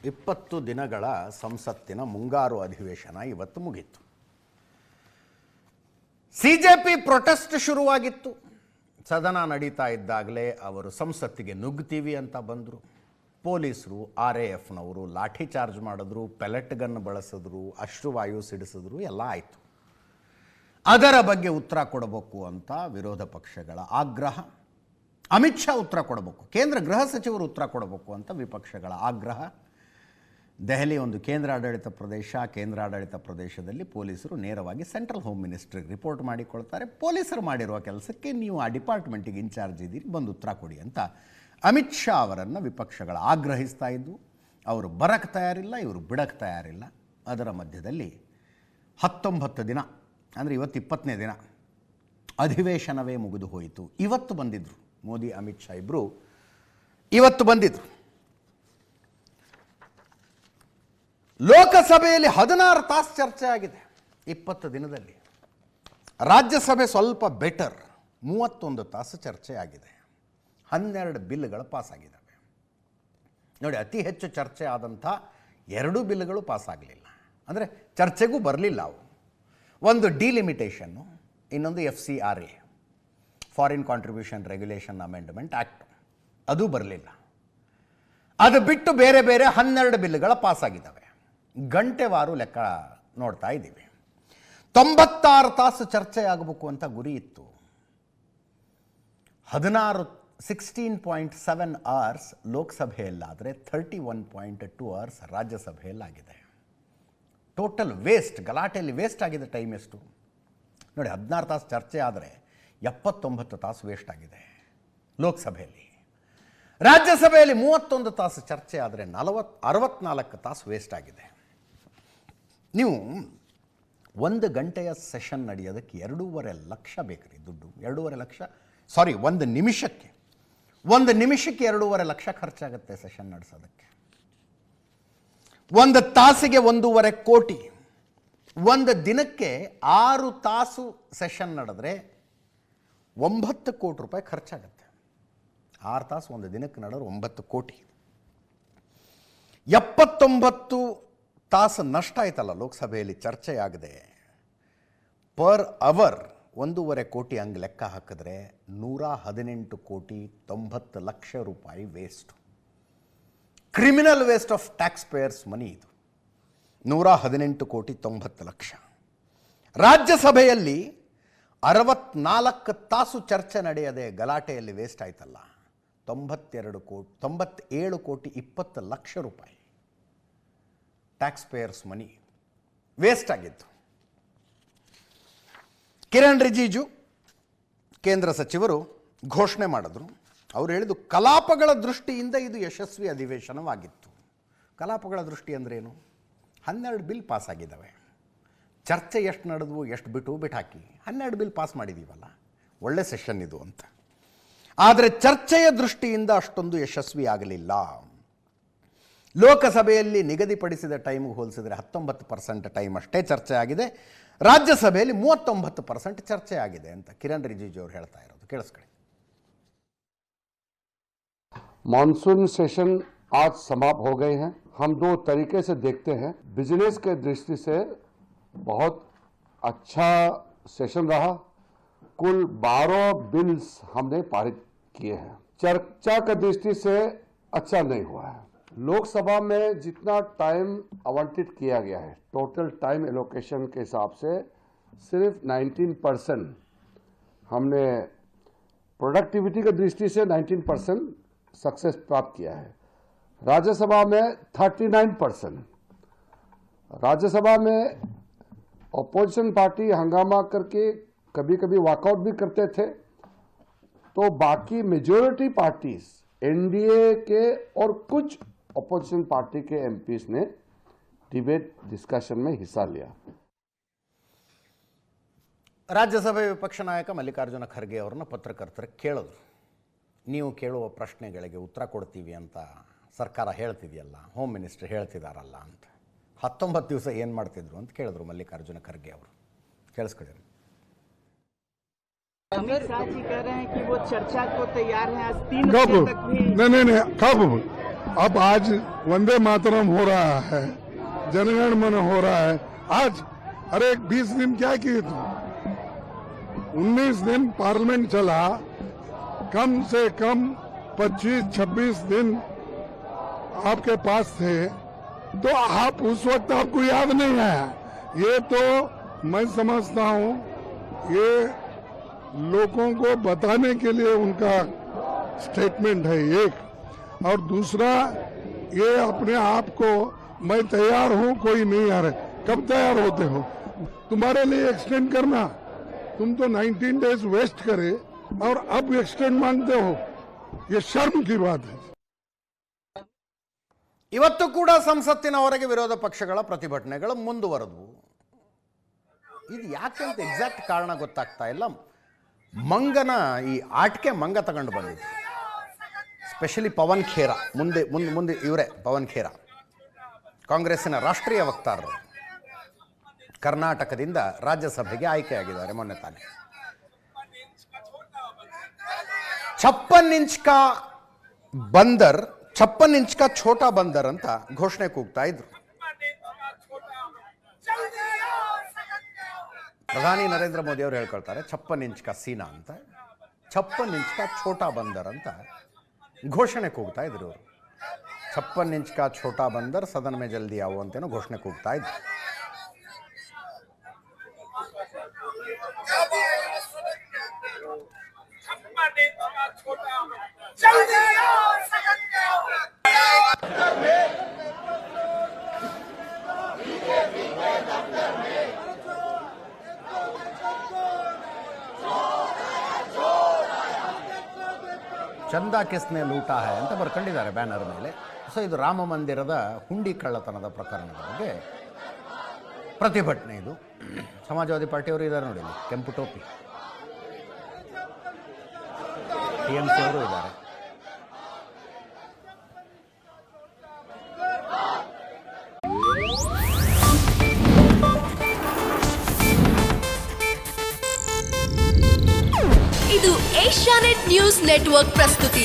20 ದಿನಗಳ ಸಂಸತ್ತಿನ ಮುಂಗಾರು ಅಧಿವೇಶನ ಇವತ್ತು ಮುಗಿತು. ಸಿಜೆಪಿ ಪ್ರೊಟೆಸ್ಟ್ ಶುರುವಾಗಿತ್ತು. ಸದನ ನಡೀತಾ ಇದ್ದಾಗಲೇ ಅವರು ಸಂಸತ್ತಿಗೆ ನುಗ್ಗುತ್ತೀವಿ ಅಂತ ಬಂದರು. ಪೊಲೀಸರು RAFನವರು ಲಾಠಿ ಚಾರ್ಜ್ ಮಾಡಿದ್ರು, ಪೆಲೆಟ್ ಗನ್ ಬಳಸಿದ್ರು, ಅಶ್ರುವಾಯು ಸಿಡಿಸಿದ್ರು, ಎಲ್ಲ ಆಯಿತು. ಅದರ ಬಗ್ಗೆ ಉತ್ತರ ಕೊಡಬೇಕು ಅಂತ ವಿರೋಧ ಪಕ್ಷಗಳ ಆಗ್ರಹ. ಅಮಿತ್ ಶಾ ಉತ್ತರ ಕೊಡಬೇಕು, ಕೇಂದ್ರ ಗೃಹ ಸಚಿವರು ಉತ್ತರ ಕೊಡಬೇಕು ಅಂತ ವಿಪಕ್ಷಗಳ ಆಗ್ರಹ. ದೆಹಲಿ ಒಂದು ಕೇಂದ್ರಾಡಳಿತ ಪ್ರದೇಶ. ಕೇಂದ್ರಾಡಳಿತ ಪ್ರದೇಶದಲ್ಲಿ ಪೊಲೀಸರು ನೇರವಾಗಿ ಸೆಂಟ್ರಲ್ ಹೋಮ್ ಮಿನಿಸ್ಟ್ರಿಗೆ ರಿಪೋರ್ಟ್ ಮಾಡಿಕೊಳ್ತಾರೆ. ಪೊಲೀಸರು ಮಾಡಿರುವ ಕೆಲಸಕ್ಕೆ ನೀವು ಆ ಡಿಪಾರ್ಟ್ಮೆಂಟಿಗೆ ಇನ್ಚಾರ್ಜ್ ಇದ್ದೀರಿ, ಬಂದು ಉತ್ತರ ಕೊಡಿ ಅಂತ ಅಮಿತ್ ಶಾ ಅವರನ್ನು ವಿಪಕ್ಷಗಳ ಆಗ್ರಹಿಸ್ತಾ ಇದ್ದು. ಅವರು ಬರಕ್ಕೆ ತಯಾರಿಲ್ಲ, ಇವರು ಬಿಡಕ್ಕೆ ತಯಾರಿಲ್ಲ. ಅದರ ಮಧ್ಯದಲ್ಲಿ 19 ದಿನ ಅಂದರೆ ಇವತ್ತು 20ನೇ ದಿನ ಅಧಿವೇಶನವೇ ಮುಗಿದು ಹೋಯಿತು. ಇವತ್ತು ಬಂದಿದ್ದರು ಮೋದಿ, ಅಮಿತ್ ಶಾ ಇಬ್ಬರು ಇವತ್ತು ಬಂದಿದ್ದರು. ಲೋಕಸಭೆಯಲ್ಲಿ 16 ತಾಸು ಚರ್ಚೆ ಆಗಿದೆ 20 ದಿನದಲ್ಲಿ. ರಾಜ್ಯಸಭೆ ಸ್ವಲ್ಪ ಬೆಟರ್, 31 ತಾಸು ಚರ್ಚೆ ಆಗಿದೆ. 12 ಬಿಲ್ಗಳು ಪಾಸ್ ಆಗಿದ್ದಾವೆ. ನೋಡಿ, ಅತಿ ಹೆಚ್ಚು ಚರ್ಚೆ ಆದಂಥ 2 ಬಿಲ್ಗಳು ಪಾಸ್ ಆಗಲಿಲ್ಲ, ಅಂದರೆ ಚರ್ಚೆಗೂ ಬರಲಿಲ್ಲ ಅವು. ಒಂದು ಡಿಲಿಮಿಟೇಷನ್ನು, ಇನ್ನೊಂದು FCRA, foreign contribution regulation amendment act, ಅದು ಬರಲಿಲ್ಲ. ಅದು ಬಿಟ್ಟು ಬೇರೆ ಬೇರೆ 12 ಬಿಲ್ಗಳು ಪಾಸ್ ಆಗಿದ್ದಾವೆ. ಗಂಟೆವಾರು ಲೆಕ್ಕ ನೋಡ್ತಾ ಇದ್ದೀವಿ. 96 ತಾಸು ಚರ್ಚೆ ಆಗಬೇಕು ಅಂತ ಗುರಿ ಇತ್ತು. 16.7 ಅವರ್ಸ್ ಲೋಕಸಭೆಯಲ್ಲಾದರೆ 31.2 ಅವರ್ಸ್ ರಾಜ್ಯಸಭೆಯಲ್ಲಾಗಿದೆ. ಟೋಟಲ್ ವೇಸ್ಟ್, ಗಲಾಟೆಯಲ್ಲಿ ವೇಸ್ಟ್ ಆಗಿದೆ ಟೈಮ್ ಎಷ್ಟು ನೋಡಿ. 16 ತಾಸು ಚರ್ಚೆ ಆದರೆ 79 ತಾಸು ವೇಸ್ಟ್ ಆಗಿದೆ ಲೋಕಸಭೆಯಲ್ಲಿ. ರಾಜ್ಯಸಭೆಯಲ್ಲಿ 31 ತಾಸು ಚರ್ಚೆ ಆದರೆ 64 ತಾಸು ವೇಸ್ಟ್ ಆಗಿದೆ. ನೀವು 1 ಗಂಟೆಯ ಸೆಷನ್ ನಡೆಯೋದಕ್ಕೆ 2.5 ಲಕ್ಷ ಬೇಕ್ರಿ ದುಡ್ಡು. 2.5 ಲಕ್ಷ, ಸಾರಿ, 1 ನಿಮಿಷಕ್ಕೆ 2.5 ಲಕ್ಷ ಖರ್ಚಾಗುತ್ತೆ ಸೆಷನ್ ನಡೆಸೋದಕ್ಕೆ. 1 ತಾಸಿಗೆ 1.5 ಕೋಟಿ. 1 ದಿನಕ್ಕೆ 6 ತಾಸು ಸೆಷನ್ ನಡೆದ್ರೆ 9 ಕೋಟಿ ರೂಪಾಯಿ ಖರ್ಚಾಗುತ್ತೆ. 6 ತಾಸು 1 ದಿನಕ್ಕೆ ನಡೆದ್ರೆ 9 ಕೋಟಿ. 79 ತಾಸು ನಷ್ಟ ಆಯ್ತಲ್ಲ ಲೋಕಸಭೆಯಲ್ಲಿ ಚರ್ಚೆ ಆಗದೆ. ಪರ್ ಅವರ್ 1.5 ಕೋಟಿ ಹಂಗೆ ಲೆಕ್ಕ ಹಾಕಿದ್ರೆ 118 ಕೋಟಿ 90 ಲಕ್ಷ ರೂಪಾಯಿ waste. Criminal waste of tax payers money ಇದು. 118 ಕೋಟಿ 90 ಲಕ್ಷ. ರಾಜ್ಯಸಭೆಯಲ್ಲಿ 64 ತಾಸು ಚರ್ಚೆ ನಡೆಯದೆ ಗಲಾಟೆಯಲ್ಲಿ ವೇಸ್ಟ್ ಆಯ್ತಲ್ಲ 97 ಕೋಟಿ 20 ಲಕ್ಷ ರೂಪಾಯಿ ಟ್ಯಾಕ್ಸ್ ಪೇಯರ್ಸ್ ಮನಿ ವೇಸ್ಟ್ ಆಗಿತ್ತು. ಕಿರಣ್ ರಿಜಿಜು ಕೇಂದ್ರ ಸಚಿವರು ಘೋಷಣೆ ಮಾಡಿದ್ರು. ಅವರು ಹೇಳಿದ್ದು ಕಲಾಪಗಳ ದೃಷ್ಟಿಯಿಂದ ಇದು ಯಶಸ್ವಿ ಅಧಿವೇಶನವಾಗಿತ್ತು. ಕಲಾಪಗಳ ದೃಷ್ಟಿ ಅಂದ್ರೇನು? 12 ಬಿಲ್ ಪಾಸ್ ಆಗಿದ್ದಾವೆ. ಚರ್ಚೆ ಎಷ್ಟು ನಡೆದ್ವು, ಎಷ್ಟು ಬಿಟ್ಟು ಹಾಕಿ 12 ಬಿಲ್ ಪಾಸ್ ಮಾಡಿದ್ದೀವಲ್ಲ, ಒಳ್ಳೆ ಸೆಷನ್ ಇದು ಅಂತ. ಆದರೆ ಚರ್ಚೆಯ ದೃಷ್ಟಿಯಿಂದ ಅಷ್ಟೊಂದು ಯಶಸ್ವಿ ಆಗಲಿಲ್ಲ. ಲೋಕಸಭೆಯಲ್ಲಿ ನಿಗದಿಪಡಿಸಿದ ಟೈಮ್ಗೆ ಹೋಲಿಸಿದರೆ 19% ಟೈಮ್ ಅಷ್ಟೇ ಚರ್ಚೆ ಆಗಿದೆ. ರಾಜ್ಯಸಭೆಯಲ್ಲಿ 39% ಚರ್ಚೆ ಆಗಿದೆ ಅಂತ ಕಿರಣ್ ರಿಜಿಜು ಅವರು ಹೇಳ್ತಾ ಇರೋದು. ಕೇಳಿಸ್ಕೊಳ್ಳಿ. मानसून सेशन आज समाप्त हो गए हैं. हम 2 तरीके से देखते हैं. बिजनेस के दृष्टि से बहुत अच्छा सेशन रहा. कुल 12 बिल्स हमने पारित किए हैं. चर्चा की दृष्टि से अच्छा नहीं हुआ है. लोकसभा में जितना टाइम आवंटित किया गया है, टोटल टाइम एलोकेशन के हिसाब से सिर्फ 19% हमने प्रोडक्टिविटी की दृष्टि से 19% सक्सेस प्राप्त किया है. राज्यसभा में 39%. राज्यसभा में अपोजिशन पार्टी हंगामा करके कभी कभी वॉकआउट भी करते थे, तो बाकी मेजॉरिटी पार्टीज एनडीए के और कुछ अपोजिशन पार्टी के एमपीज ने डिबेट डिस्कशन में हिस्सा लिया. ರಾಜ್ಯಸಭೆ ವಿಪಕ್ಷ ನಾಯಕ ಮಲ್ಲಿಕಾರ್ಜುನ ಖರ್ಗೆ ಅವರನ್ನ ಪತ್ರಕರ್ತರು ಕೇಳಿದ್ರು, ನೀವು ಕೇಳುವ ಪ್ರಶ್ನೆಗಳಿಗೆ ಉತ್ತರ ಕೊಡ್ತೀವಿ ಅಂತ ಸರ್ಕಾರ ಹೇಳ್ತಿದೆಯಲ್ಲ, ಹೋಮ್ ಮಿನಿಸ್ಟರ್ ಹೇಳ್ತಿದಾರಲ್ಲ ಅಂತ. 19 ದಿವಸ ಏನು ಮಾಡ್ತಿದ್ರು ಅಂತ ಕೇಳಿದ್ರು ಮಲ್ಲಿಕಾರ್ಜುನ ಖರ್ಗೆ ಅವರು. ಕೇಳಿಸ್ಕೊಳ್ಳಿ. अमित शाह जी कह रहे हैं कि वो चर्चा को तैयार हैं. आज 3 नहीं, अब आज वंदे मातरम हो रहा है, जनगण मन हो रहा है। आज अरे 20 दिन क्या किए तुम? 19 दिन पार्लियामेंट चला, कम से कम 25-26 दिन आपके पास थे, तो आप उस वक्त आपको याद नहीं आया। ये तो मैं समझता हूँ ये लोगों को बताने के लिए उनका स्टेटमेंट है एक, और दूसरा ये अपने आप को मैं तैयार हूँ कोई नहीं आ रहे। कब तैयार होते हो? तुम्हारे लिए एक्सटेंड करना, तुम तो 19 डेज वेस्ट करे और अब एक्सटेंड मांगते हो, ये शर्म की बात है। ಇವತ್ತು ಕೂಡ ಸಂಸತ್ತಿನ ಹೊರಗೆ ವಿರೋಧ ಪಕ್ಷಗಳ ಪ್ರತಿಭಟನೆಗಳು ಮುಂದುವರೆದವು. ಇದು ಯಾಕೆ ಅಂತ ಎಕ್ಸಾಕ್ಟ್ ಕಾರಣ ಗೊತ್ತಾಗ್ತಾ ಇಲ್ಲ. ಮಂಗನ ಈ ಆಟಿಕೆ ಮಂಗ ತಗೊಂಡು ಬಂದಿದ್ದು, ಸ್ಪೆಷಲಿ ಪವನ್ ಖೇರಾ, ಮುಂದೆ ಇವರೇ ಪವನ್ ಖೇರಾ, ಕಾಂಗ್ರೆಸ್ಸಿನ ರಾಷ್ಟ್ರೀಯ ವಕ್ತಾರರು, ಕರ್ನಾಟಕದಿಂದ ರಾಜ್ಯಸಭೆಗೆ ಆಯ್ಕೆಯಾಗಿದ್ದಾರೆ ಮೊನ್ನೆ ತಾನೇ. 56 ಇಂಚ್ ಕಾ ಬಂದರ್, 56 ಇಂಚ್ ಕಾ ಛೋಟಾ ಬಂದರ್ ಅಂತ ಘೋಷಣೆ ಕೂಗ್ತಾ ಇದ್ರು. ಪ್ರಧಾನಿ ನರೇಂದ್ರ ಮೋದಿ ಅವರು ಹೇಳ್ಕೊಳ್ತಾರೆ 56 ಇಂಚ್ ಕಾ ಸೀನಾ ಅಂತ, 56 ಇಂಚ್ ಕಾ ಛೋಟಾ ಬಂದರ್ ಅಂತ ಘೋಷಣೆ ಕೂಗ್ತಾ ಇದ್ರು ಅವರು. 56 ಇಂಚ್ ಕಾ ಛೋಟಾ ಬಂದರ್ ಸದನ ಮೇ ಜಲ್ದಿ ಆವು ಅಂತೇನೋ ಘೋಷಣೆ ಕೂಗ್ತಾ ಇದ್ರು. ಚಂದ ಕಿಸ್ನೆ ಲೂಟ ಹೈ ಅಂತ ಬರ್ಕೊಂಡಿದ್ದಾರೆ ಬ್ಯಾನರ್ ಮೇಲೆ. ಸೊ ಇದು ರಾಮ ಮಂದಿರದ ಹುಂಡಿ ಕಳ್ಳತನದ ಪ್ರಕರಣದ ಬಗ್ಗೆ ಪ್ರತಿಭಟನೆ. ಇದು ಸಮಾಜವಾದಿ ಪಾರ್ಟಿಯವರು ಇದ್ದಾರೆ ನೋಡಿ, ಕೆಂಪು ಟೋಪಿ, TMC ಅವರು ಇದ್ದಾರೆ. ಇದು ಏಷ್ಯಾನೆಟ್ ನ್ಯೂಸ್ ನೆಟ್ವರ್ಕ್ ಪ್ರಸ್ತುತಿ.